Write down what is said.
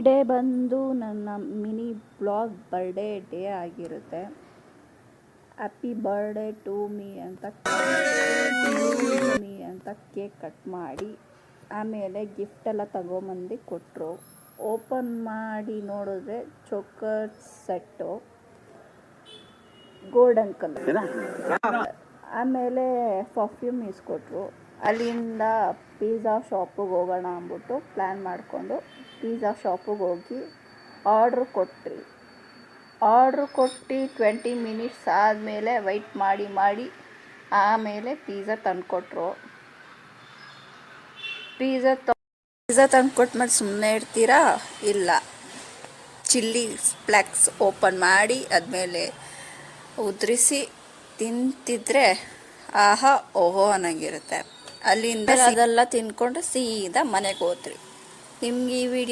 Day ಬಂದು ನನ್ನ mini blog birthday day ಆಗಿರುತ್ತೆ. ಹ್ಯಾಪಿ ಬರ್ಡೇ ಟು ಮೀ ಅಂತ ಕೇಕ್ ಕಟ್ ಮಾಡಿ ಆಮೇಲೆ ಗಿಫ್ಟ್ ಎಲ್ಲ ತಗೊಂಬಂದು ಕೊಟ್ಟರು. ಓಪನ್ ಮಾಡಿ ನೋಡಿದ್ರೆ ಚೋಕರ್ ಸೆಟ್ಟು ಗೋಲ್ಡನ್ ಕಲರ್. ಆಮೇಲೆ ಪರ್ಫ್ಯೂಮ್ ಇಸ್ಕೊಟ್ರು. ಅಲ್ಲಿಂದ ಪಿಜ್ಜಾ ಶಾಪಿಗೆ ಹೋಗೋಣ ಅಂದ್ಬಿಟ್ಟು ಪ್ಲ್ಯಾನ್ ಮಾಡಿಕೊಂಡು ಪಿಜ್ಜಾ ಶಾಪಿಗೆ ಹೋಗಿ ಆರ್ಡ್ರ್ ಕೊಟ್ಟು 20 ಮಿನಿಟ್ಸ್ ಆದಮೇಲೆ ವೆಯ್ಟ್ ಮಾಡಿ ಆಮೇಲೆ ಪಿಜ್ಜಾ ತಂದುಕೊಟ್ರು. ಪಿಜ್ಜಾ ತಂದುಕೊಟ್ಮೇಲೆ ಸುಮ್ಮನೆ ಇರ್ತೀರಾ? ಇಲ್ಲ, ಚಿಲ್ಲಿ ಫ್ಲೆಕ್ಸ್ ಓಪನ್ ಮಾಡಿ ಆದಮೇಲೆ ಉದುರಿಸಿ ತಿಂತಿದ್ರೆ ಆಹಾ ಓಹೋ ಅನ್ನಂಗಿರುತ್ತೆ. ಅಲ್ಲಿಂದ ಅದೆಲ್ಲ ತಿನ್ಕೊಂಡು ಸೀದಾ ಮನೆಗೆ ಹೋದ್ರಿ. ನಿಮ್ಗೆ ಈ ವಿಡಿಯೋ